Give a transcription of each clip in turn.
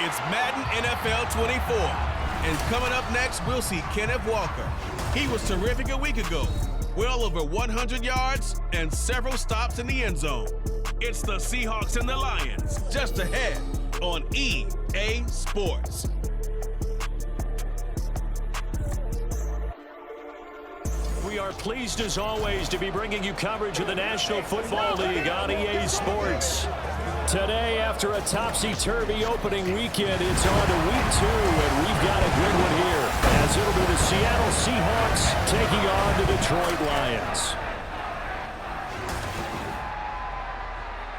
It's Madden NFL 24. And coming up next, we'll see Kenneth Walker. He was terrific a week ago. Well over 100 yards and several stops in the end zone. It's the Seahawks and the Lions, just ahead on EA Sports. We are pleased as always to be bringing you coverage of the National Football League on EA Sports. Today, after a topsy-turvy opening weekend, it's on to week 2, and we've got a good one here, as it'll be the Seattle Seahawks taking on the Detroit Lions.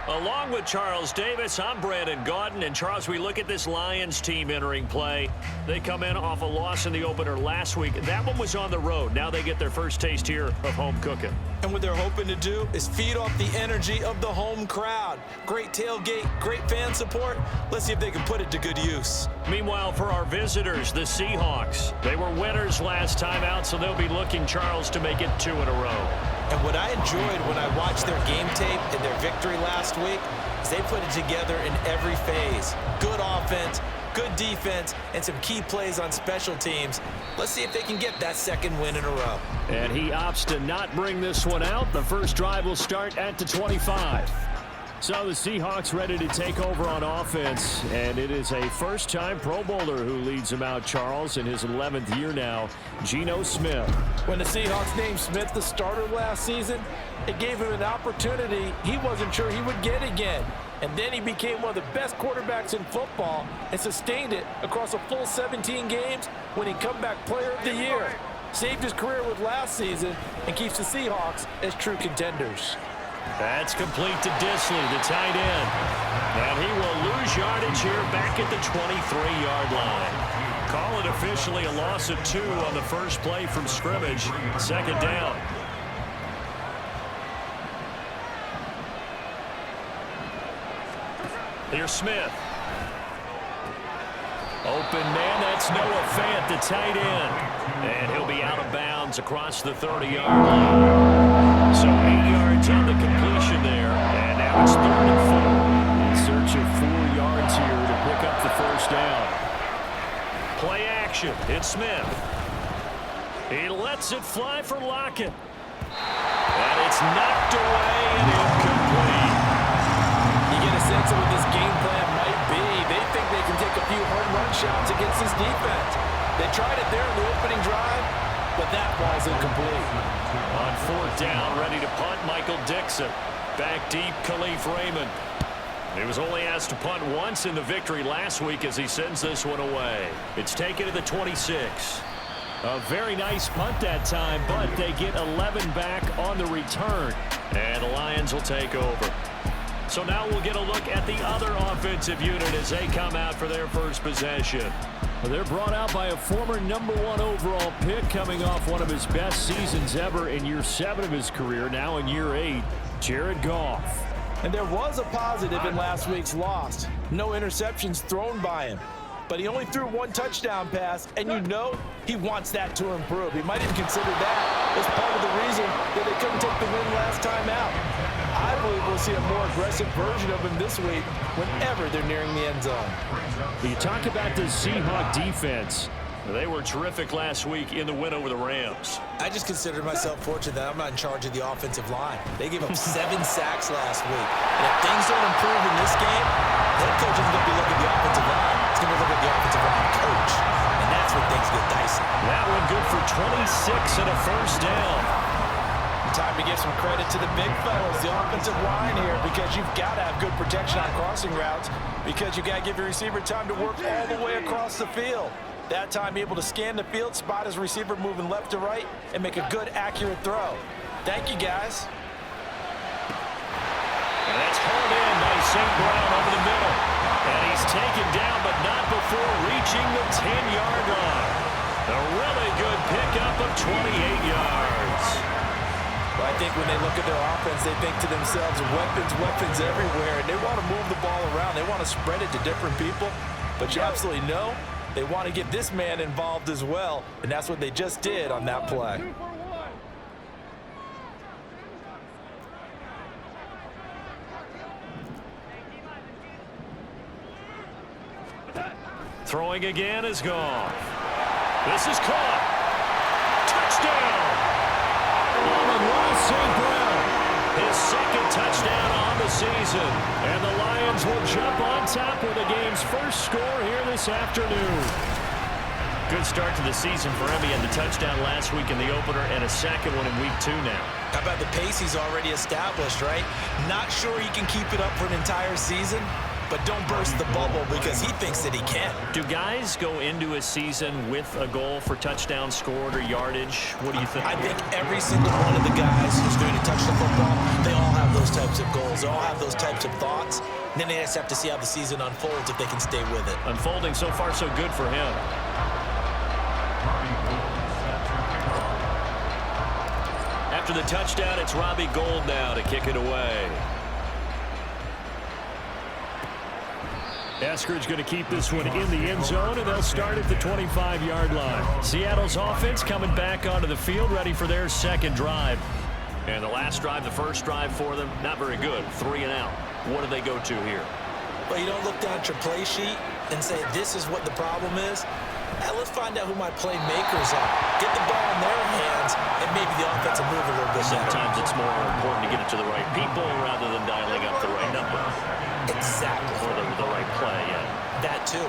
Along with Charles Davis, I'm Brandon Gaudin. And Charles, we look at this Lions team entering play. They come in off a loss in the opener last week. That one was on the road. Now they get their first taste here of home cooking. And what they're hoping to do is feed off the energy of the home crowd. Great tailgate, great fan support. Let's see if they can put it to good use. Meanwhile, for our visitors, the Seahawks, they were winners last time out, so they'll be looking, Charles, to make it 2 in a row. And what I enjoyed when I watched their game tape and their victory last week is they put it together in every phase. Good offense, good defense, and some key plays on special teams. Let's see if they can get that second win in a row. And he opts to not bring this one out. The first drive will start at the 25. So the Seahawks ready to take over on offense, and it is a first-time Pro Bowler who leads them out, Charles, in his 11th year now, Geno Smith. When the Seahawks named Smith the starter last season, it gave him an opportunity he wasn't sure he would get again. And then he became one of the best quarterbacks in football and sustained it across a full 17 games winning comeback player of the year. Saved his career with last season and keeps the Seahawks as true contenders. That's complete to Disley, the tight end. And he will lose yardage here back at the 23-yard line. Call it officially a loss of 2 on the first play from scrimmage. Second down. Here's Smith. Open man, that's Noah Fant, the tight end. And he'll be out of bounds across the 30-yard line. So 8 yards on the completion there. And now it's 3rd and 4. In search of 4 yards here to pick up the first down. Play action. It's Smith. He lets it fly for Lockett. And it's knocked away and incomplete. You get a sense of what this game plan might be. They think they can take a few home run shots against this defense. They tried it there in the opening drive, but that ball's incomplete. On 4th down, ready to punt, Michael Dixon. Back deep, Khalif Raymond. He was only asked to punt once in the victory last week as he sends this one away. It's taken to the 26. A very nice punt that time, but they get 11 back on the return. And the Lions will take over. So now we'll get a look at the other offensive unit as they come out for their first possession. They're brought out by a former #1 overall pick coming off one of his best seasons ever in year 7 of his career, now in year 8, Jared Goff. And there was a positive in last week's loss. No interceptions thrown by him. But he only threw 1 touchdown pass, and you know he wants that to improve. He might even consider that as part of the reason that they couldn't take the win last time out. I believe we'll see a more aggressive version of him this week whenever they're nearing the end zone. You talk about the Seahawks defense. They were terrific last week in the win over the Rams. I just consider myself fortunate that I'm not in charge of the offensive line. They gave up 7 sacks last week. And if things don't improve in this game, head coach isn't going to be looking at the offensive line. It's going to look at the offensive line coach. And that's when things get dicey. That one good for 26 and a first down. Time to give some credit to the big fellas, the offensive line here, because you've got to have good protection on crossing routes, because you got to give your receiver time to work all the way across the field. That time, be able to scan the field, spot his receiver moving left to right, and make a good, accurate throw. Thank you, guys. And that's hauled in by St. Brown over the middle. And he's taken down, but not before reaching the 10-yard line. A really good pickup of 28 yards. Well, I think when they look at their offense, they think to themselves, weapons everywhere, and they want to move the ball around. They want to spread it to different people, but you absolutely know they want to get this man involved as well, and that's what they just did on that play. Throwing again is Goff. This is caught. Touchdown! Amon-Ra St. Brown. His second touchdown on the season. And the Lions will jump on top with the game's first score here this afternoon. Good start to the season for him. He had the touchdown last week in the opener and a second one in week 2 now. How about the pace he's already established, right? Not sure he can keep it up for an entire season, but don't burst the bubble because he thinks that he can. Do guys go into a season with a goal for touchdown scored or yardage? What do you think? I think every single one of the guys who's going to touch the football, they all have those types of goals. They all have those types of thoughts. And then they just have to see how the season unfolds if they can stay with it. Unfolding so far so good for him. After the touchdown, it's Robbie Gould now to kick it away. Eskridge going to keep this one in the end zone, and they'll start at the 25-yard line. Seattle's offense coming back onto the field, ready for their second drive. And the last drive, the first drive for them, not very good. 3 and out. What do they go to here? Well, you don't look down at your play sheet and say, this is what the problem is. Let's find out who my playmakers are. Get the ball in their hands, and maybe the offense will move a little bit better. Sometimes it's more important to get it to the right people rather than dialing up the right number. Exactly. Or the right play, yeah. That too.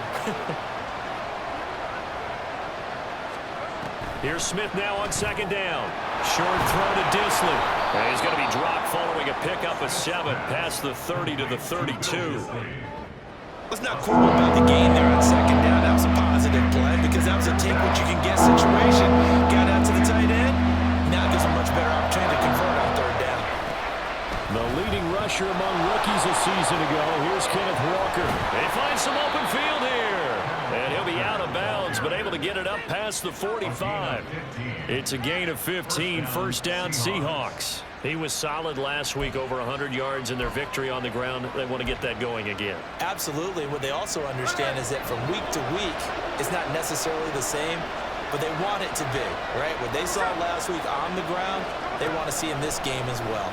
Here's Smith now on second down. Short throw to Disley. And he's going to be dropped following a pickup of 7 past the 30 to the 32. Let's not quarrel about the gain there on second down. That was a positive play because that was a take-what-you-can-get situation. Got out to the tight end. Now gives a much better opportunity to convert on third down. The leading rusher among rookies a season ago. Here's Kenneth Walker. They find some open field here. And he'll be out of bounds, but able to get it up past the 45. It's a gain of 15. First down, Seahawks. He was solid last week, over 100 yards in their victory on the ground. They want to get that going again. Absolutely. What they also understand is that from week to week, it's not necessarily the same, but they want it to be, right? What they saw last week on the ground, they want to see in this game as well.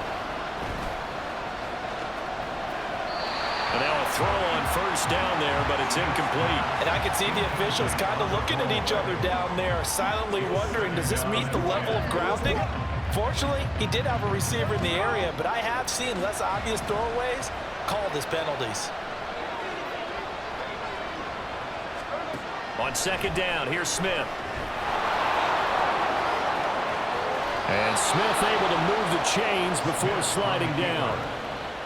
And now a throw on first down there, but it's incomplete. And I can see the officials kind of looking at each other down there, silently wondering, does this meet the level of grounding? Fortunately, he did have a receiver in the area, but I have seen less obvious throwaways called as penalties. On second down, here's Smith. And Smith able to move the chains before sliding down.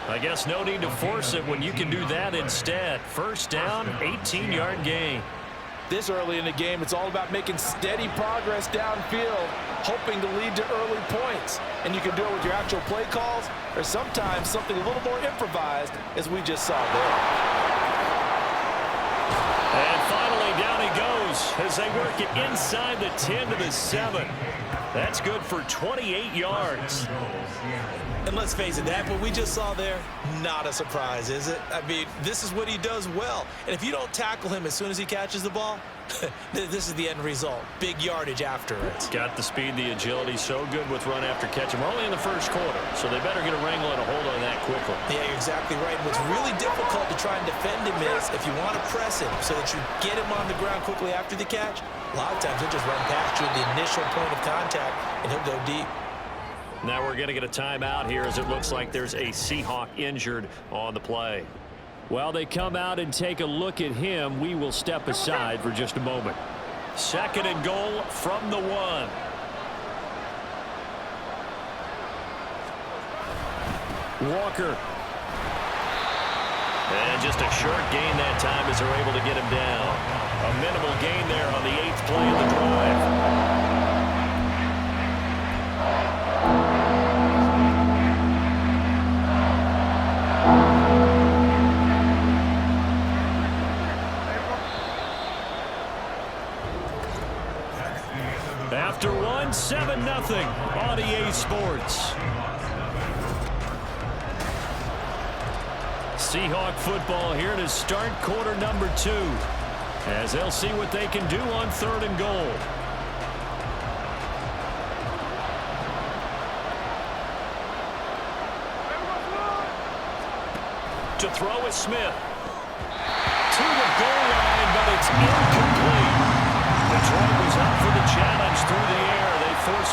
I guess no need to force it when you can do that instead. First down, 18-yard gain. This early in the game, it's all about making steady progress downfield, hoping to lead to early points. And you can do it with your actual play calls, or sometimes something a little more improvised, as we just saw there. And finally, down he goes as they work it inside the 10 to the 7. That's good for 28 yards. And let's face it, that what we just saw there, not a surprise, is it? I mean, this is what he does well. And if you don't tackle him as soon as he catches the ball, this is the end result. Big yardage after it. Got the speed, the agility, so good with run after catch. We're only in the first quarter, so they better get a wrangle and a hold on that quickly. Yeah, you're exactly right. What's really difficult to try and defend him is if you want to press him so that you get him on the ground quickly after the catch, a lot of times he'll just run past you at the initial point of contact, and he'll go deep. Now we're going to get a timeout here as it looks like there's a Seahawk injured on the play. While they come out and take a look at him, we will step aside for just a moment. Second and goal from the 1. Walker. And just a short gain that time as they're able to get him down. A minimal gain there on the 8th play of the drive. After 1, 7-0 on EA Sports. Seahawk football here to start quarter number 2, as they'll see what they can do on 3rd and goal. To throw is Smith. To the goal line, but it's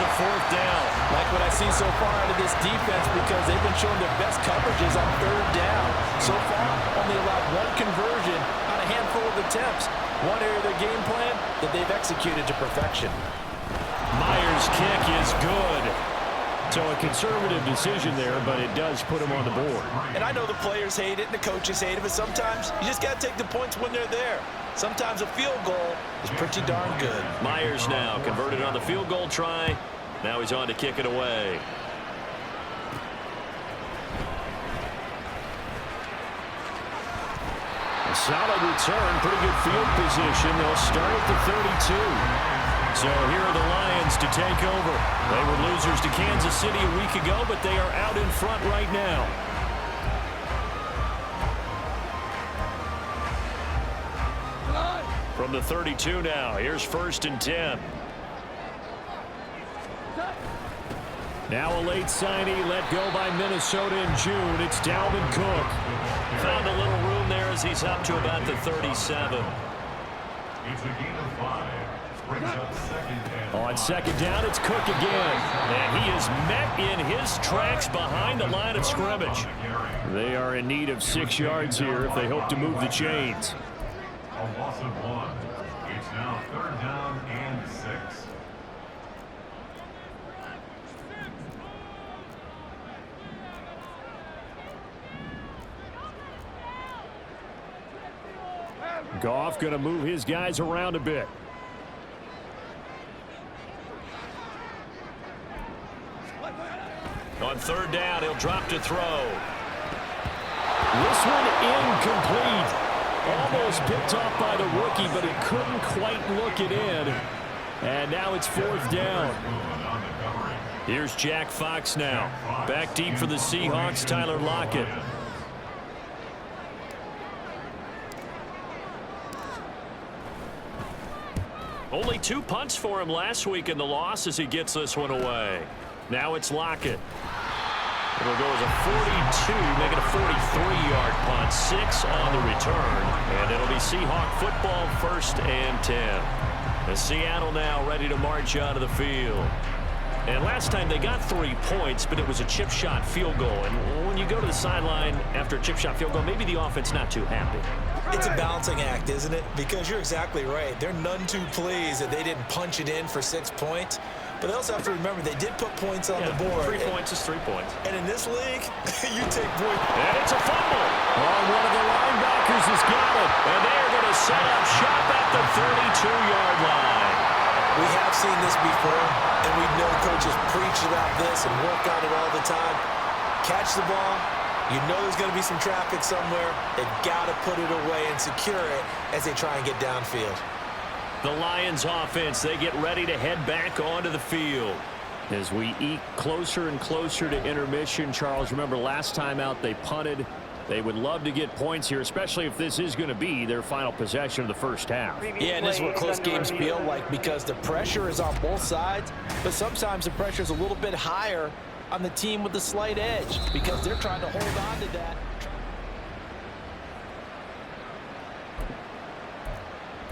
a 4th down. Like what I see so far out of this defense, because they've been showing their best coverages on 3rd down. So far, only allowed 1 conversion on a handful of attempts. One area of their game plan that they've executed to perfection. Myers' kick is good. So a conservative decision there, but it does put him on the board. And I know the players hate it and the coaches hate it, but sometimes you just got to take the points when they're there. Sometimes a field goal is pretty darn good. Myers now converted on the field goal try. Now he's on to kick it away. A solid return, pretty good field position. They'll start at the 32. So here are the Lions to take over. They were losers to Kansas City a week ago, but they are out in front right now. From the 32 now, here's 1st and 10. Now a late signee let go by Minnesota in June. It's Dalvin Cook. Found a little room there as he's up to about the 37. It's a gain of 5. Brings up 2nd and On 2nd down, it's Cook again. And he is met in his tracks behind the line of scrimmage. They are in need of 6 yards here if they hope to move the chains. a loss of 1. It's now 3rd down and 6. Goff going to move his guys around a bit. On 3rd down, he'll drop to throw. This one incomplete. Almost picked off by the rookie, but he couldn't quite look it in. And now it's 4th down. Here's Jack Fox now. Back deep for the Seahawks, Tyler Lockett. Only 2 punts for him last week in the loss as he gets this one away. Now it's Lockett. It'll go as a 42, make it a 43-yard punt, 6 on the return. And it'll be Seahawk football, 1st and 10. And Seattle now ready to march out of the field. And last time they got 3 points, but it was a chip shot field goal. And when you go to the sideline after a chip shot field goal, maybe the offense not too happy. It's a balancing act, isn't it? Because you're exactly right. They're none too pleased that they didn't punch it in for 6 points. But they also have to remember they did put points on the board. 3 points is 3 points. And in this league, you take points. And it's a fumble. Oh, one of the linebackers has got it. And they're going to set up shop at the 32-yard line. We have seen this before, and we know coaches preach about this and work on it all the time. Catch the ball. You know there's going to be some traffic somewhere. They've got to put it away and secure it as they try and get downfield. The Lions offense, they get ready to head back onto the field. As we eke closer and closer to intermission, Charles, remember last time out they punted. They would love to get points here, especially if this is going to be their final possession of the first half. Yeah, and this is what close games feel like because the pressure is on both sides, but sometimes the pressure is a little bit higher on the team with the slight edge because they're trying to hold on to that.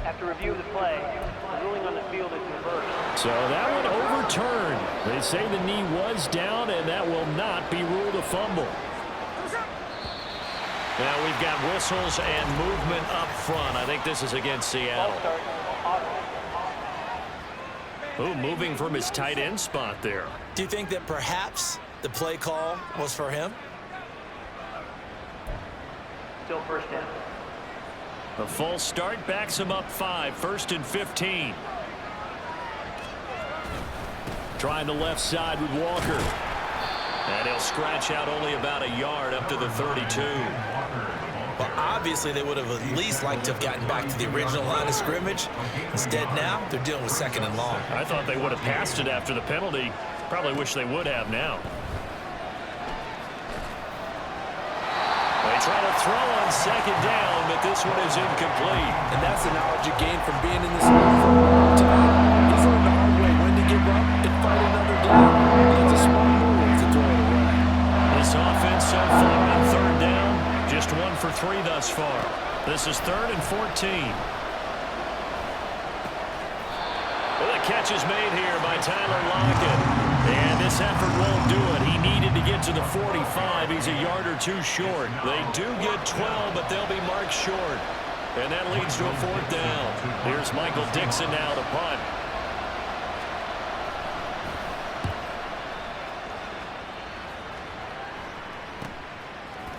After review of the play, the ruling on the field is reversed. So that one overturned. They say the knee was down, and that will not be ruled a fumble. Now we've got whistles and movement up front. I think this is against Seattle. Ooh, moving from his tight end spot there. Do you think that perhaps the play call was for him? Still 1st down. A false start backs him up 5, 1st and 15. Trying the left side with Walker. And he'll scratch out only about a yard up to the 32. Well, obviously they would have at least liked to have gotten back to the original line of scrimmage. Instead now, they're dealing with 2nd and long. I thought they would have passed it after the penalty. Probably wish they would have now. They try to throw on 2nd down, but this one is incomplete. And that's the knowledge you gain from being in this league for a long time. He's learned the hard way when to give up and fight another down. It's a smart move to throw it away. This offense so far on 3rd down, just 1 for 3 thus far. This is 3rd and 14. Well, the catch is made here by Tyler Lockett. And this effort won't do it. He needed to get to the 45. He's a yard or two short. They do get 12, but they'll be marked short. And that leads to a 4th down. Here's Michael Dixon now to punt.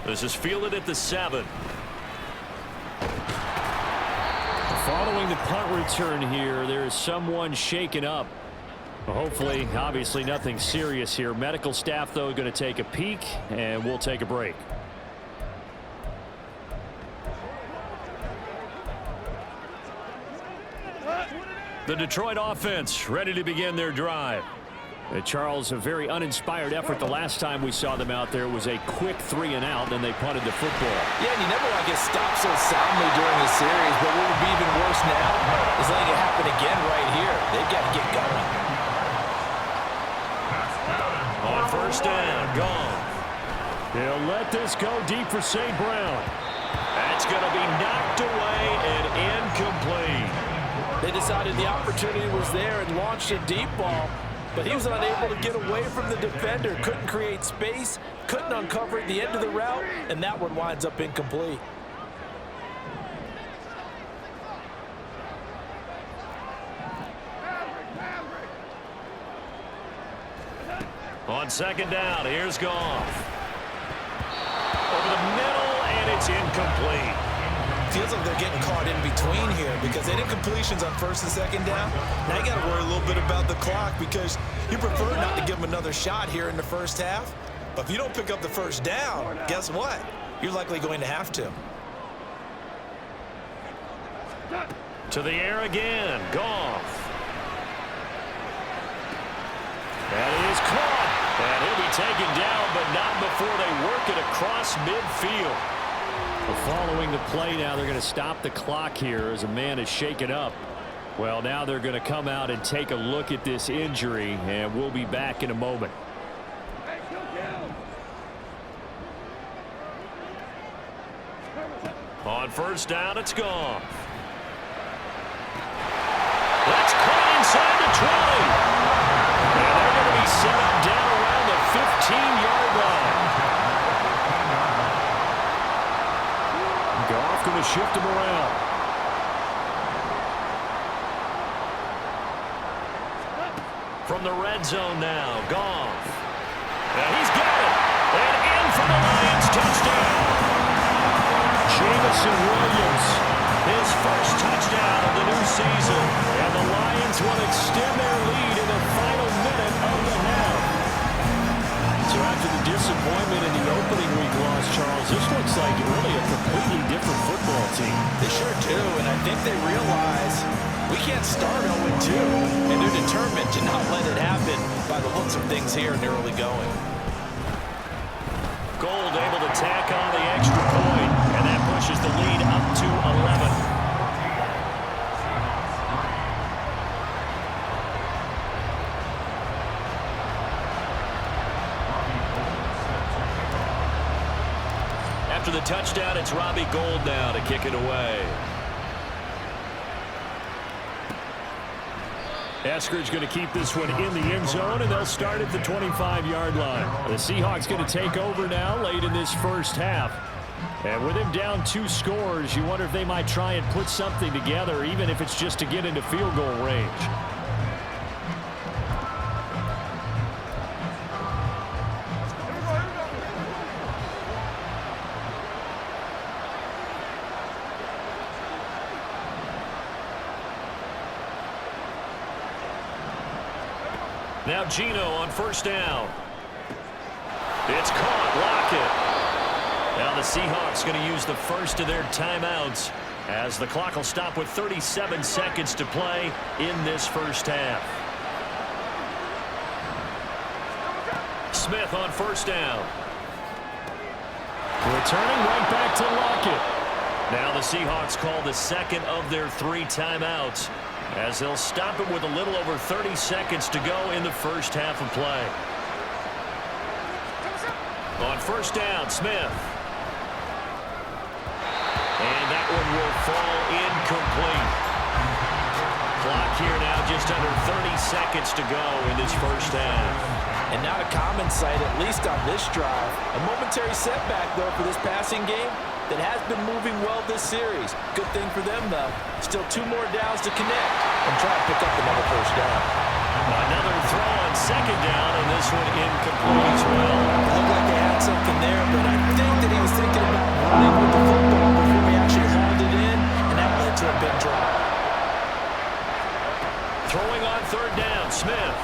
This is fielded at the 7. Following the punt return here, there is someone shaken up. Hopefully, obviously nothing serious here. Medical staff, though, going to take a peek, and we'll take a break. The Detroit offense ready to begin their drive. Charles, a very uninspired effort the last time we saw them out there. Was a quick 3 and out, and they punted the football. Yeah, and you never want to get stopped so soundly during the series, but what would be even worse now is letting it happen again right here. They've got to get going. On 1st down, Goff. He'll let this go deep for St. Brown. That's going to be knocked away and incomplete. They decided the opportunity was there and launched a deep ball, but he was unable to get away from the defender. Couldn't create space, couldn't uncover at the end of the route, and that one winds up incomplete. On 2nd down, here's Goff. Over the middle, and it's incomplete. Feels like they're getting caught in between here because they did completions on 1st and 2nd down. Now you got to worry a little bit about the clock because you prefer not to give them another shot here in the 1st half. But if you don't pick up the 1st down, guess what? You're likely going to have to. To the air again, Goff. That is caught. And he'll be taken down, but not before they work it across midfield. Following the play now, they're going to stop the clock here as a man is shaken up. Well, now they're going to come out and take a look at this injury, and we'll be back in a moment. On 1st down, it's Goff. That's caught inside the 20. And they're going to be set up down around the 15-yard line. Goff going to shift him around. From the red zone now, Goff. And he's got it. And in for the Lions touchdown. Jamison Williams, his first touchdown of the new season. And the Lions will extend their lead in the final minute of the half. So after the disappointment in the opening week loss, Charles, this looks like really a completely different football team. They sure do, and I think they realize we can't start 0-2, and they're determined to not let it happen by the looks of things here in the early going. Gold able to tack on the extra point, and that pushes the lead up to 11. After the touchdown, it's Robbie Gould now to kick it away. Eskridge going to keep this one in the end zone, and they'll start at the 25-yard line. The Seahawks going to take over now late in this first half. And with him down 2 scores, you wonder if they might try and put something together, even if it's just to get into field goal range. Now Geno on 1st down. It's caught. Lockett. Now the Seahawks going to use the first of their timeouts as the clock will stop with 37 seconds to play in this first half. Smith on 1st down. Returning right back to Lockett. Now the Seahawks call the second of their 3 timeouts, as they'll stop it with a little over 30 seconds to go in the first half of play. On 1st down, Smith. And that one will fall incomplete. Clock here now, just under 30 seconds to go in this first half. And not a common sight, at least on this drive. A momentary setback, though, for this passing game that has been moving well this series. Good thing for them, though. Still 2 more downs to connect and try to pick up another first down. Another throw on second down, and this one incomplete as well. It looked like they had something there, but I think that he was thinking about running with the football before he actually hauled it in, and that led to a big drop. Throwing on third down, Smith.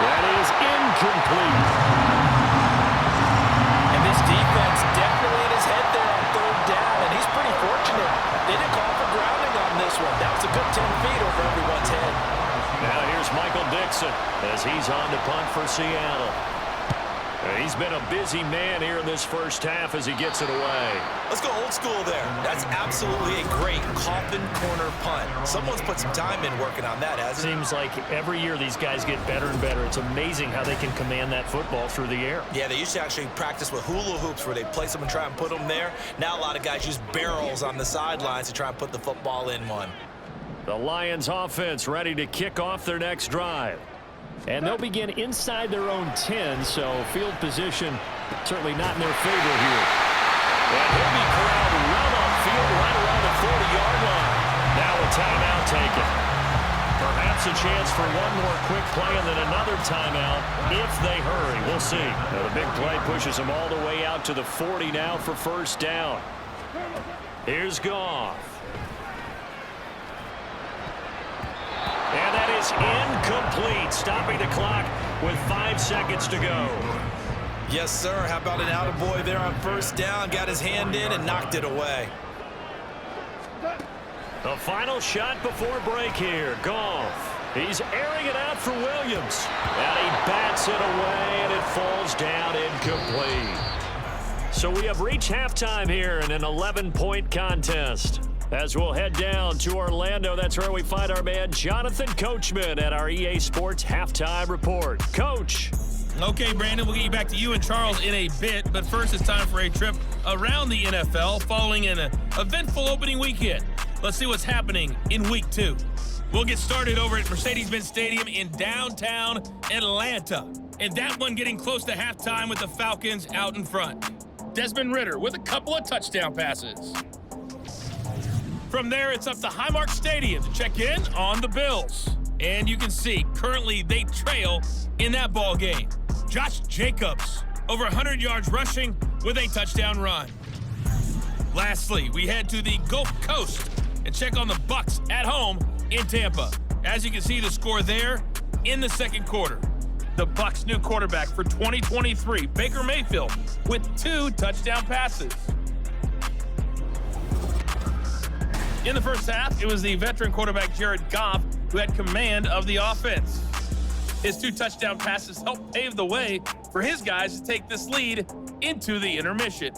That is incomplete. And this defense definitely in his head there on third down, and he's pretty fortunate. They didn't call for grounding on this one. That was a good 10 feet over everyone's head. Now here's Michael Dixon as he's on to punt for Seattle. He's been a busy man here in this first half as he gets it away. Let's go old school there. That's absolutely a great coffin corner punt. Someone's put some time in working on that, hasn't it? Seems like every year these guys get better and better. It's amazing how they can command that football through the air. Yeah, they used to actually practice with hula hoops where they place them and try and put them there. Now a lot of guys use barrels on the sidelines to try and put the football in one. The Lions offense ready to kick off their next drive. And they'll begin inside their own 10, so field position certainly not in their favor here. And he'll be corralled well upfield right around the 40-yard line. Now a timeout taken. Perhaps a chance for one more quick play and then another timeout if they hurry. We'll see. Now the big play pushes them all the way out to the 40 now for first down. Here's Goff. And that is incomplete, stopping the clock with 5 seconds to go. Yes, sir. How about an attaboy there on first down? Got his hand in and knocked it away. The final shot before break here. Goff. He's airing it out for Williams. And he bats it away, and it falls down incomplete. So we have reached halftime here in an 11-point contest. As we'll head down to Orlando, that's where we find our man Jonathan Coachman at our EA Sports Halftime Report. Coach. Okay, Brandon, we'll get you back to you and Charles in a bit, but first it's time for a trip around the NFL following an eventful opening weekend. Let's see what's happening in Week 2. We'll get started over at Mercedes-Benz Stadium in downtown Atlanta, and that one getting close to halftime with the Falcons out in front. Desmond Ridder with a couple of touchdown passes. From there, it's up to Highmark Stadium to check in on the Bills. And you can see, currently they trail in that ball game. Josh Jacobs, over 100 yards rushing with a touchdown run. Lastly, we head to the Gulf Coast and check on the Bucs at home in Tampa. As you can see, the score there in the second quarter. The Bucs' new quarterback for 2023, Baker Mayfield, with 2 touchdown passes. In the first half, it was the veteran quarterback Jared Goff who had command of the offense. His 2 touchdown passes helped pave the way for his guys to take this lead into the intermission.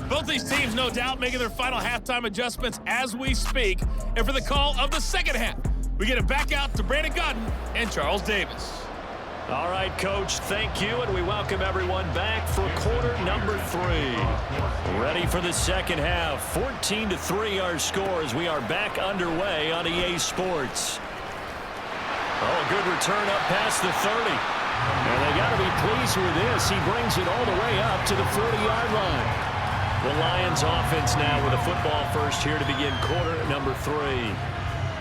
Both these teams, no doubt, making their final halftime adjustments as we speak. And for the call of the second half, we get it back out to Brandon Godden and Charles Davis. All right, Coach, thank you, and we welcome everyone back for quarter number 3. Ready for the second half. 14-3 our score as we are back underway on EA Sports. Oh, a good return up past the 30. And they got to be pleased with this. He brings it all the way up to the 40-yard line. The Lions offense now with a football first here to begin quarter number 3.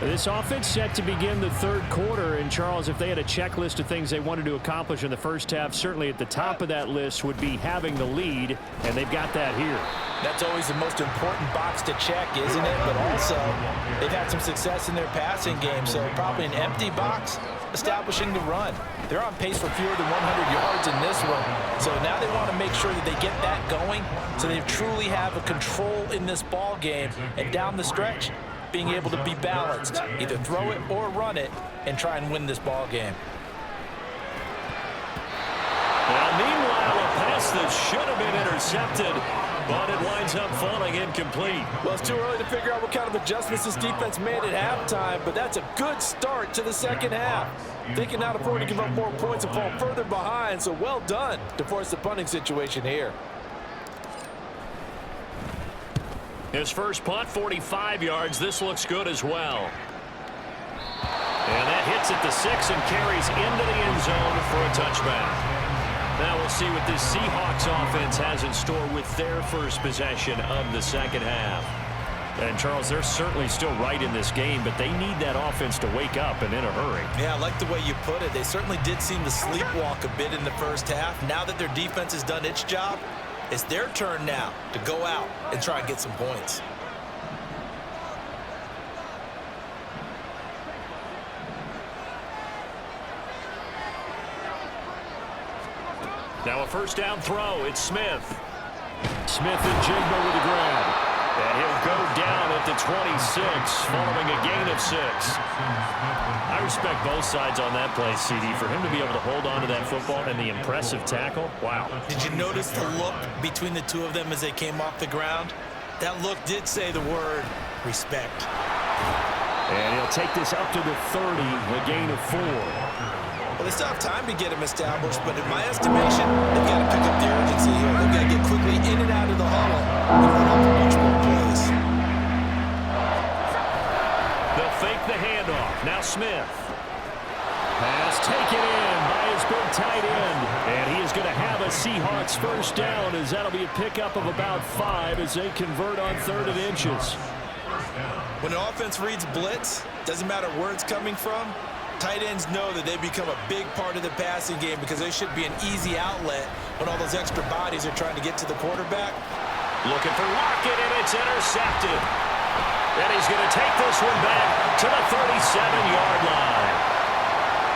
This offense set to begin the third quarter, and Charles, if they had a checklist of things they wanted to accomplish in the first half, certainly at the top of that list would be having the lead, and they've got that here. That's always the most important box to check, isn't it? But also, they've had some success in their passing game, so probably an empty box establishing the run. They're on pace for fewer than 100 yards in this one, so now they want to make sure that they get that going so they truly have a control in this ball game, and down the stretch, being able to be balanced, either throw it or run it, and try and win this ball game. Now, meanwhile, a pass that should have been intercepted, but it winds up falling incomplete. Well, it's too early to figure out what kind of adjustments this defense made at halftime, but that's a good start to the second half. They can not afford to give up more points and fall further behind, so well done to force the punting situation here. His first punt, 45 yards. This looks good as well. And that hits at the 6 and carries into the end zone for a touchback. Now we'll see what this Seahawks offense has in store with their first possession of the second half. And, Charles, they're certainly still right in this game, but they need that offense to wake up and in a hurry. Yeah, I like the way you put it. They certainly did seem to sleepwalk a bit in the first half. Now that their defense has done its job, it's their turn now to go out and try and get some points. Now a first down throw. It's Smith. Smith and Jigba with the grab. And he'll go down at the 26 following a gain of 6. I respect both sides on that play, CD. For him to be able to hold on to that football and the impressive tackle, wow. Did you notice the look between the two of them as they came off the ground? That look did say the word respect. And he'll take this up to the 30, a gain of 4. Well, they still have time to get him established, but in my estimation, they've got to pick up the urgency here. They've got to get quickly in and out of the huddle and run up a bunch more plays. They'll fake the handoff. Now Smith. Pass taken in by his big tight end. And he is going to have a Seahawks first down, as that'll be a pickup of about 5 as they convert on 3rd and inches. When an offense reads blitz, doesn't matter where it's coming from, tight ends know that they become a big part of the passing game because they should be an easy outlet when all those extra bodies are trying to get to the quarterback. Looking for Lockett, and it's intercepted. And he's going to take this one back to the 37-yard line.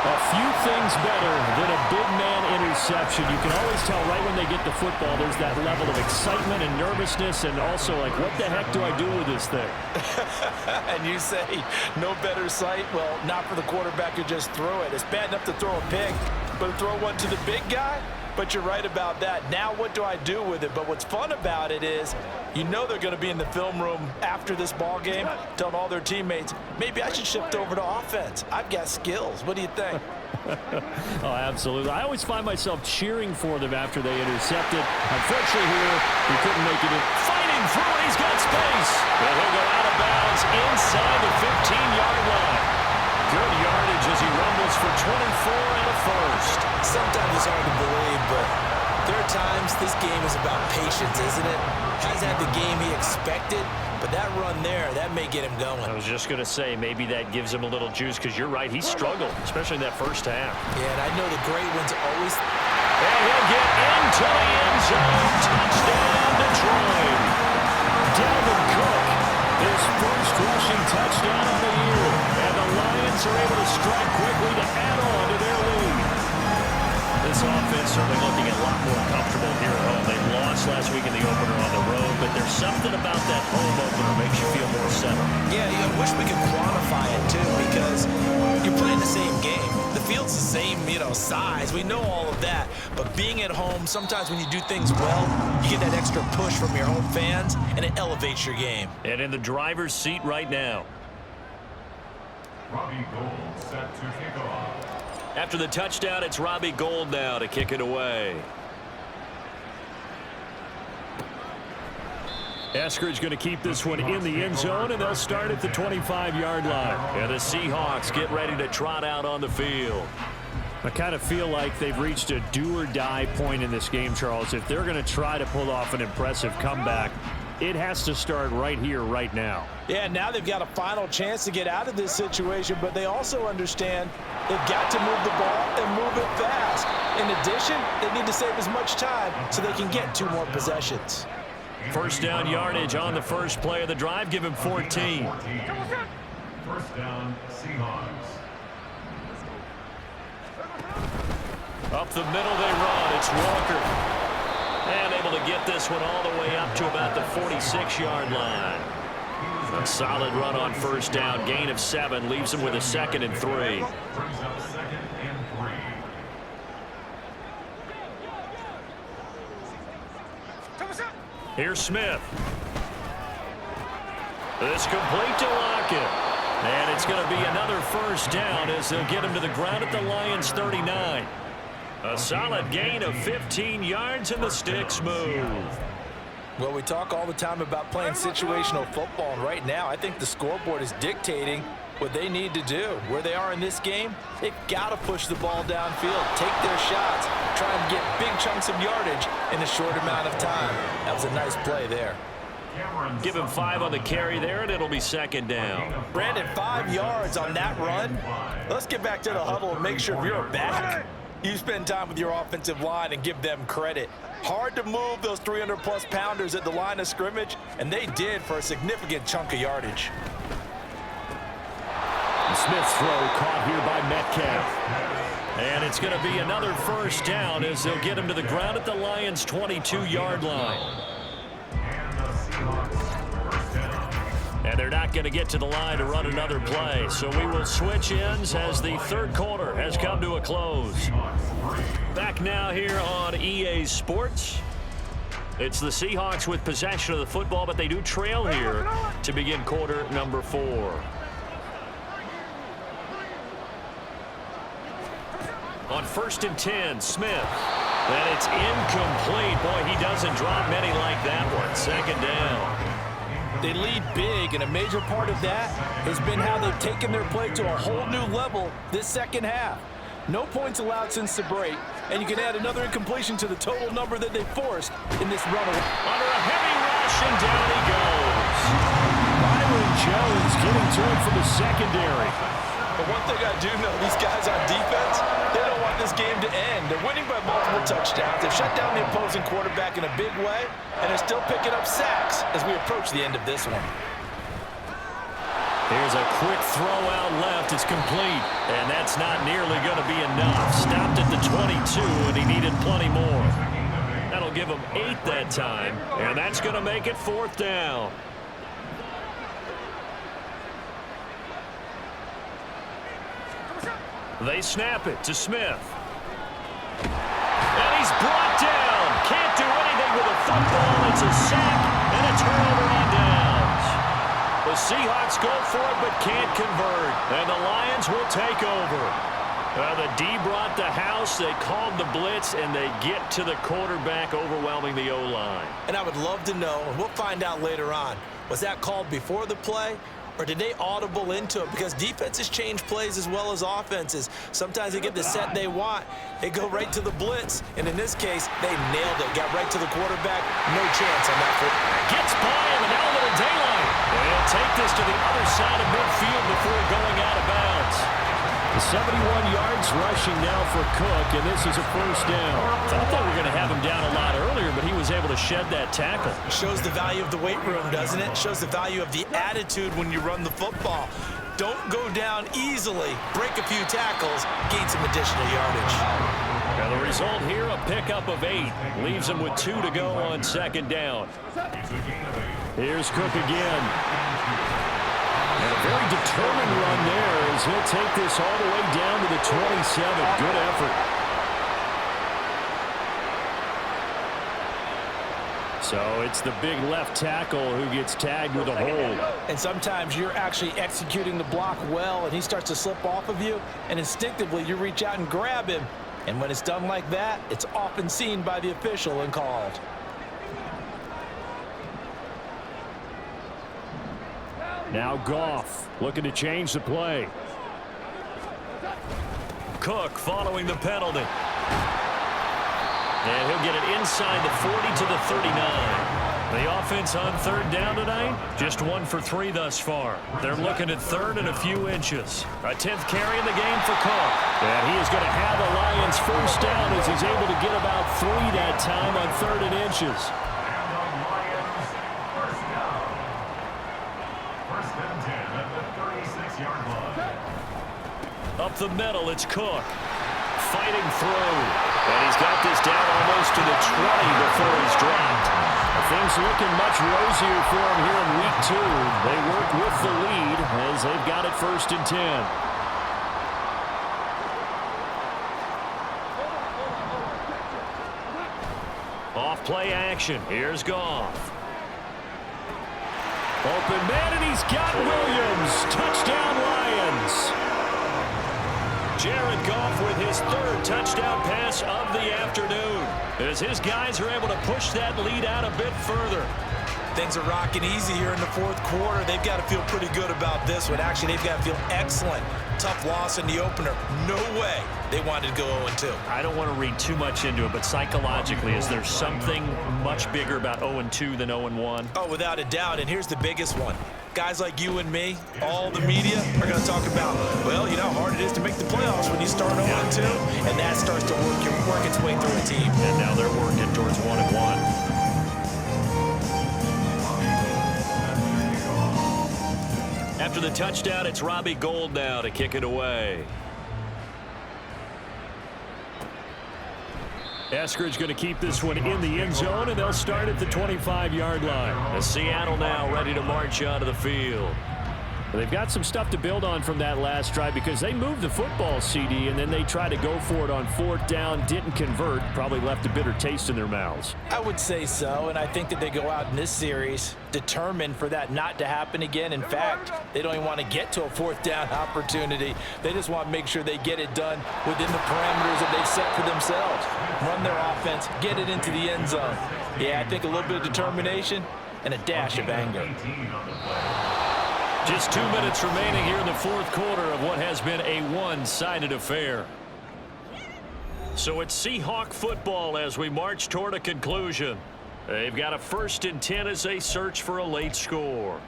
A few things better than a big man interception. You can always tell right when they get the football, there's that level of excitement and nervousness, and also like, what the heck do I do with this thing? And you say no better sight? Well, not for the quarterback to just throw it. It's bad enough to throw a pick, but to throw one to the big guy? But you're right about that. Now what do I do with it? But what's fun about it is you know they're going to be in the film room after this ball game telling all their teammates, maybe I should shift over to offense. I've got skills. What do you think? Oh, absolutely. I always find myself cheering for them after they intercept it. Unfortunately here, he couldn't make it in. Fighting through it, he's got space. And he'll go out of bounds inside the 15-yard line. Good yardage as he rumbles for 24 and a first. Sometimes it's hard to believe, but there are times this game is about patience, isn't it? Hasn't had the game he expected, but that run there, that may get him going. I was just going to say, maybe that gives him a little juice, because you're right, he struggled, especially in that first half. Yeah, and I know the great ones always... And he'll get into the end zone. Touchdown, Detroit. Dalvin Cook, his first rushing touchdown of the year. And the Lions are able to strike quickly to add on to their lead. This offense certainly looking a lot more comfortable here at home. They lost last week in the opener on the road, but there's something about that home opener makes you feel more settled. Yeah, I wish we could quantify it too, because you're playing the same game. The field's the same, size. We know all of that. But being at home, sometimes when you do things well, you get that extra push from your home fans, and it elevates your game. And in the driver's seat right now. Robbie Gould set to kick off. After the touchdown, it's Robbie Gould now to kick it away. Eskridge going to keep this one in the end zone, and they'll start at the 25-yard line. And the Seahawks get ready to trot out on the field. I kind of feel like they've reached a do-or-die point in this game, Charles. If they're going to try to pull off an impressive comeback, it has to start right here, right now. Yeah, now they've got a final chance to get out of this situation, but they also understand they've got to move the ball and move it fast. In addition, they need to save as much time so they can get 2 more possessions. First down yardage on the first play of the drive. Give him 14. First down, Seahawks. Up the middle they run. It's Walker. And able to get this one all the way up to about the 46-yard line. A solid run on first down. Gain of 7 leaves him with a 2nd and 3. Brings up 2nd and 3. Here's Smith. This complete to Lockett. And it's going to be another first down as they'll get him to the ground at the Lions' 39. A solid gain of 15 yards, and the sticks move. Well, we talk all the time about playing situational football, and right now I think the scoreboard is dictating what they need to do. Where they are in this game, they've got to push the ball downfield, take their shots, try and get big chunks of yardage in a short amount of time. That was a nice play there. Give him 5 on the carry there, and it'll be second down. Brandon, 5 yards on that run. Let's get back to the huddle and make sure if you're back, you spend time with your offensive line and give them credit. Hard to move those 300-plus pounders at the line of scrimmage, and they did for a significant chunk of yardage. Smith's throw caught here by Metcalf. And it's going to be another first down as they'll get him to the ground at the Lions' 22-yard line. And they're not going to get to the line to run another play. So we will switch ends as the third quarter has come to a close. Back now here on EA Sports. It's the Seahawks with possession of the football, but they do trail here to begin quarter number 4. On 1st and 10, Smith. And it's incomplete. Boy, he doesn't drop many like that one. Second down. They lead big, and a major part of that has been how they've taken their play to a whole new level this second half. No points allowed since the break, and you can add another incompletion to the total number that they forced in this runaway. Under a heavy rush, and down he goes. Byron Jones getting to it from the secondary. But one thing I do know, these guys on defense, they don't want this game to end. They're winning by multiple touchdowns. They've shut down the opposing quarterback in a big way, and they're still picking up sacks as we approach the end of this one. Here's a quick throw out left. It's complete, and that's not nearly going to be enough. Stopped at the 22, and he needed plenty more. That'll give him 8 that time, and that's going to make it 4th down. They snap it to Smith. And he's brought down. Can't do anything with a football. It's a sack and a turnover on downs. The Seahawks go for it but can't convert. And the Lions will take over. The D brought the house. They called the blitz, and they get to the quarterback, overwhelming the O-line. And I would love to know, and we'll find out later on, was that called before the play? Or did they audible into it? Because defenses change plays as well as offenses. Sometimes they get the set they want. They go right to the blitz. And in this case, they nailed it. Got right to the quarterback. No chance on that foot. Gets by him, and now a little daylight. And he'll take this to the other side of midfield before going out of bounds. 71 yards rushing now for Cook, and this is a first down. Thought they were going to have him down a lot earlier, but he was able to shed that tackle. Shows the value of the weight room, doesn't it? Shows the value of the attitude when you run the football. Don't go down easily. Break a few tackles, gain some additional yardage. And the result here, a pickup of 8. Leaves him with 2 to go on second down. Here's Cook again. And a very determined run there as he'll take this all the way down to the 27. Good effort. So it's the big left tackle who gets tagged with a hold. And sometimes you're actually executing the block well, and he starts to slip off of you, and instinctively you reach out and grab him. And when it's done like that, it's often seen by the official and called. Now Goff looking to change the play. Cook following the penalty. And he'll get it inside the 40 to the 39. The offense on third down tonight, just 1 for 3 thus far. They're looking at third and a few inches. A 10th carry in the game for Cook. And he is going to have the Lions first down as he's able to get about 3 that time on 3rd and inches. Up the middle, it's Cook. Fighting through. And he's got this down almost to the 20 before he's dropped. Things looking much rosier for him here in week 2. They work with the lead as they've got it 1st and 10. Off play action. Here's Goff. Open man, and he's got Williams. Touchdown, Lions. Jared Goff with his third touchdown pass of the afternoon, as his guys are able to push that lead out a bit further. Things are rocking easy here in the fourth quarter. They've got to feel pretty good about this one. Actually, they've got to feel excellent. Tough loss in the opener. No way they wanted to go 0-2. I don't want to read too much into it, but psychologically, is there something much bigger about 0-2 than 0-1? Oh, without a doubt, and here's the biggest one. Guys like you and me, all the media, are going to talk about, well, you know how hard it is to make the playoffs when you start 0-2, and that starts to work its way through a team. And now they're working towards 1-1. After the touchdown, it's Robbie Gould now to kick it away. Eskridge going to keep this one in the end zone, and they'll start at the 25-yard line. As Seattle now ready to march onto the field. Well, they've got some stuff to build on from that last drive because they moved the football, CD, and then they tried to go for it on fourth down, didn't convert, probably left a bitter taste in their mouths. I would say so, and I think that they go out in this series determined for that not to happen again. In fact, they don't even want to get to a fourth down opportunity. They just want to make sure they get it done within the parameters that they've set for themselves. Run their offense, get it into the end zone. Yeah, I think a little bit of determination and a dash of anger. Just 2 minutes remaining here in the fourth quarter of what has been a one-sided affair. So it's Seahawk football as we march toward a conclusion. They've got a 1st and 10 as they search for a late score.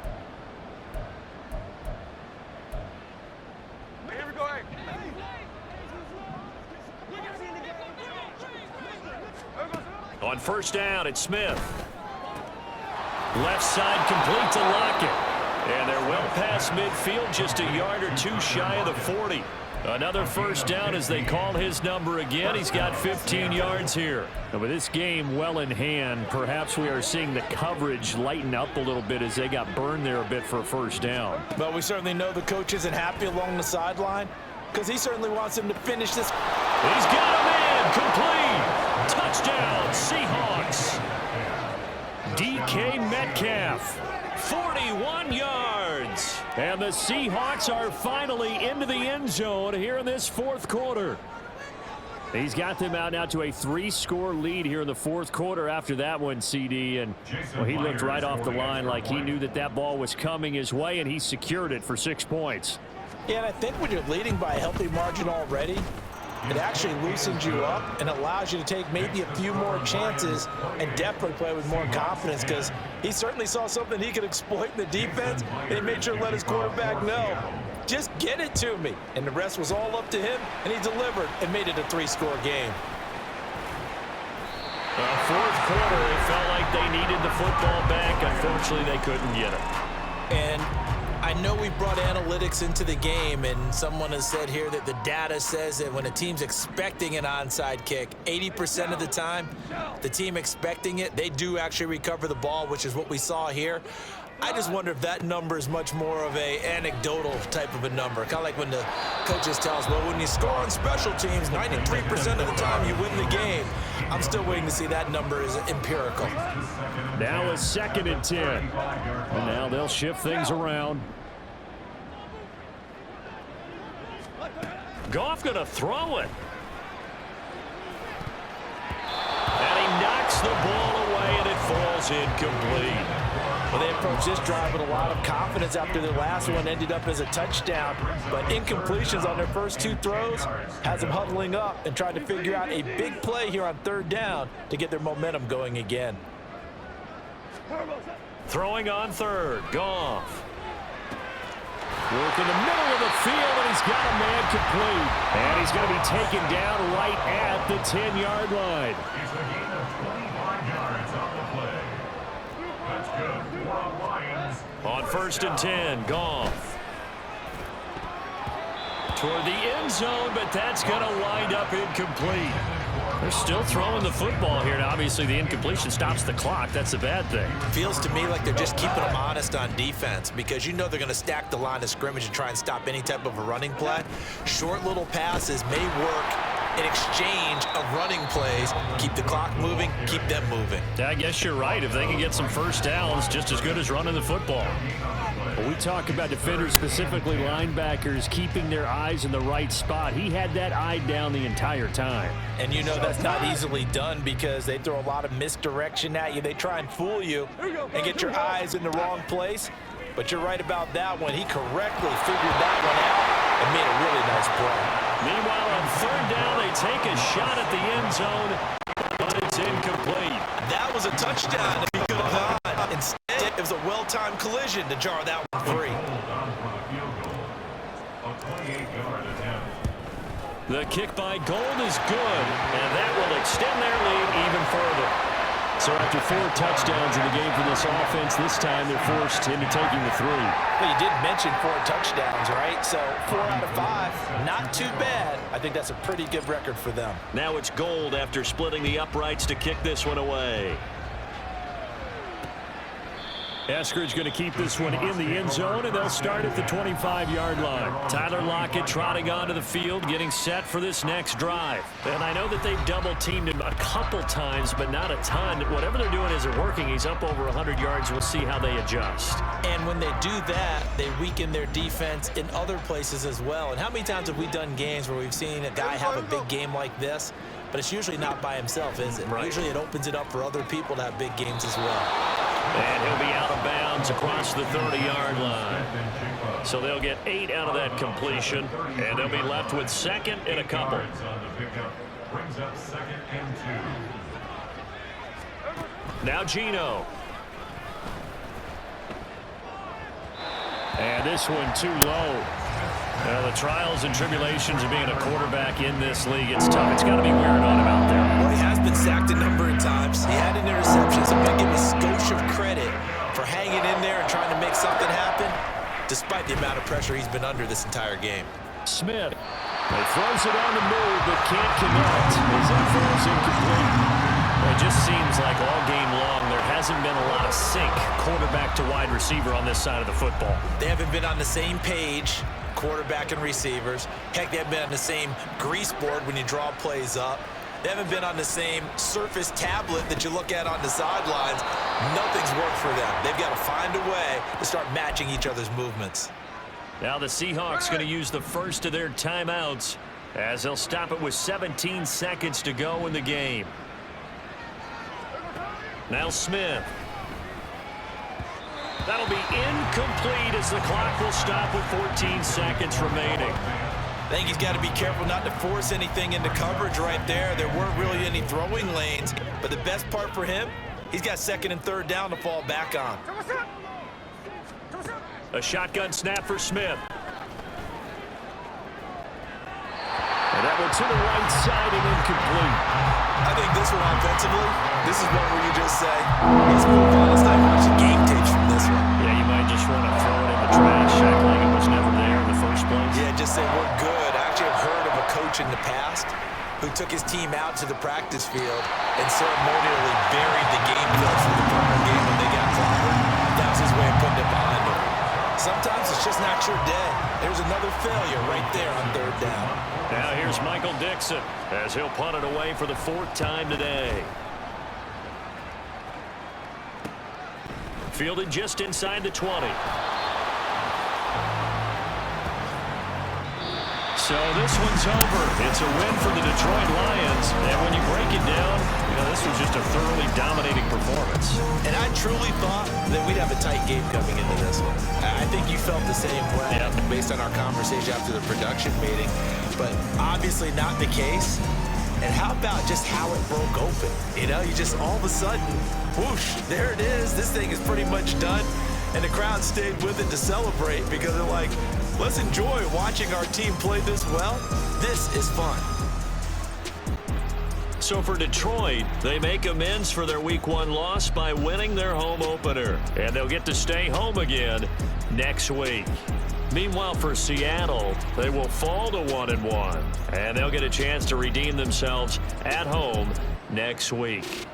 On first down, it's Smith. Left side complete to Lockett. And they're well past midfield, just a yard or two shy of the 40. Another first down as they call his number again. He's got 15 yards here. And with this game well in hand, perhaps we are seeing the coverage lighten up a little bit as they got burned there a bit for a first down. But we certainly know the coach isn't happy along the sideline because he certainly wants him to finish this. He's got a man complete. Touchdown, Seahawks. DK Metcalf. 41 yards. And the Seahawks are finally into the end zone here in this fourth quarter. He's got them out now to a 3-score lead here in the fourth quarter after that one, CD. And well, he looked right off the line like he knew that that ball was coming his way, and he secured it for 6 points. Yeah, and I think when you're leading by a healthy margin already, it actually loosens you up and allows you to take maybe a few more chances and definitely play with more confidence because he certainly saw something he could exploit in the defense, and he made sure to let his quarterback know, just get it to me. And the rest was all up to him, and he delivered and made it a 3-score game. Fourth quarter, it felt like they needed the football back. Unfortunately, they couldn't get it. And I know we brought analytics into the game, and someone has said here that the data says that when a team's expecting an onside kick, 80% of the time, the team expecting it, they do actually recover the ball, which is what we saw here. I just wonder if that number is much more of a anecdotal type of a number. Kind of like when the coaches tell us, well, when you score on special teams, 93% of the time you win the game. I'm still waiting to see that number is empirical. Now a 2nd and 10. And now they'll shift things around. Goff going to throw it. And he knocks the ball away, and it falls incomplete. Well, they approached this drive with a lot of confidence after their last one ended up as a touchdown. But incompletions on their first 2 throws has them huddling up and trying to figure out a big play here on 3rd down to get their momentum going again. Throwing on 3rd, Goff. Work in the middle of the field, and he's got a man complete. And he's going to be taken down right at the 10-yard line. It's a gain of 25 yards on the play. That's good for the Lions. On 1st and 10, Goff. Toward the end zone, but that's going to wind up incomplete. They're still throwing the football here. Now, obviously, the incompletion stops the clock. That's a bad thing. Feels to me like they're just keeping them honest on defense because you know they're going to stack the line of scrimmage and try and stop any type of a running play. Short little passes may work in exchange of running plays. Keep the clock moving, keep them moving. I guess you're right. If they can get some first downs, just as good as running the football. Well, we talk about defenders, specifically linebackers, keeping their eyes in the right spot. He had that eye down the entire time. And you know that's not easily done because they throw a lot of misdirection at you. They try and fool you and get your eyes in the wrong place. But you're right about that one. He correctly figured that one out and made a really nice play. Meanwhile, on third down, they take a shot at the end zone, but it's incomplete. That was a touchdown if he could have gone. Instead, it was a well-timed collision to jar that one free. The kick by Gold is good, and that will extend their lead even further. So after 4 touchdowns in the game for this offense, this time they're forced into taking the 3. Well, you did mention 4 touchdowns, right? So 4 out of 5, not too bad. I think that's a pretty good record for them. Now it's Gold after splitting the uprights to kick this one away. Eskridge going to keep this one in the end zone, and they'll start at the 25-yard line. Tyler Lockett trotting onto the field, getting set for this next drive. And I know that they've double-teamed him a couple times, but not a ton. Whatever they're doing isn't working. He's up over 100 yards. We'll see how they adjust. And when they do that, they weaken their defense in other places as well. And how many times have we done games where we've seen a guy have a big game like this, but it's usually not by himself, is it? Right. Usually it opens it up for other people to have big games as well. And he'll be out of bounds across the 30-yard line. So they'll get 8 out of that completion, and they'll be left with second and a couple. Now Geno. And this one too low. The trials and tribulations of being a quarterback in this league, it's tough. It's got to be wearing on him out there. Well, he has been sacked a number of times. He had an interception, so I'm going to give him a skosh of credit for hanging in there and trying to make something happen, despite the amount of pressure he's been under this entire game. Smith. He throws it on the move, but can't connect. His throw is incomplete. It just seems like all game long there hasn't been a lot of sync quarterback to wide receiver on this side of the football. They haven't been on the same page, quarterback and receivers. Heck, they haven't been on the same grease board when you draw plays up. They haven't been on the same surface tablet that you look at on the sidelines. Nothing's worked for them. They've got to find a way to start matching each other's movements. Now the Seahawks going to use the first of their timeouts as they'll stop it with 17 seconds to go in the game. Now Smith. That'll be incomplete as the clock will stop with 14 seconds remaining. I think he's got to be careful not to force anything into coverage right there. There weren't really any throwing lanes, but the best part for him, he's got second and third down to fall back on. A shotgun snap for Smith. And that one to the right side and incomplete. I think this one offensively, this is one where you just say, let's move on. Let's not watch the game tapes from this one. Yeah, you might just want to throw it in the trash, act like it was never there in the first place. Yeah, just say we're good. I actually have heard of a coach in the past who took his team out to the practice field and ceremonially buried the game film from the prior game when they got clobbered. That was his way of putting it behind him. Sometimes it's just not your day. There's another failure right there on third down. Now here's Michael Dixon as he'll punt it away for the 4th time today. Fielded just inside the 20. So this one's over. It's a win for the Detroit Lions. And when you break it down, you know, this was just a thoroughly dominating performance. And I truly thought that we'd have a tight game coming into this one. I think you felt the same way based on our conversation after the production meeting. But obviously not the case. And how about just how it broke open? You know, you just all of a sudden, whoosh, there it is. This thing is pretty much done. And the crowd stayed with it to celebrate because they're like, let's enjoy watching our team play this well. This is fun. So for Detroit, they make amends for their Week 1 loss by winning their home opener. And they'll get to stay home again next week. Meanwhile, for Seattle, they will fall to 1-1. And they'll get a chance to redeem themselves at home next week.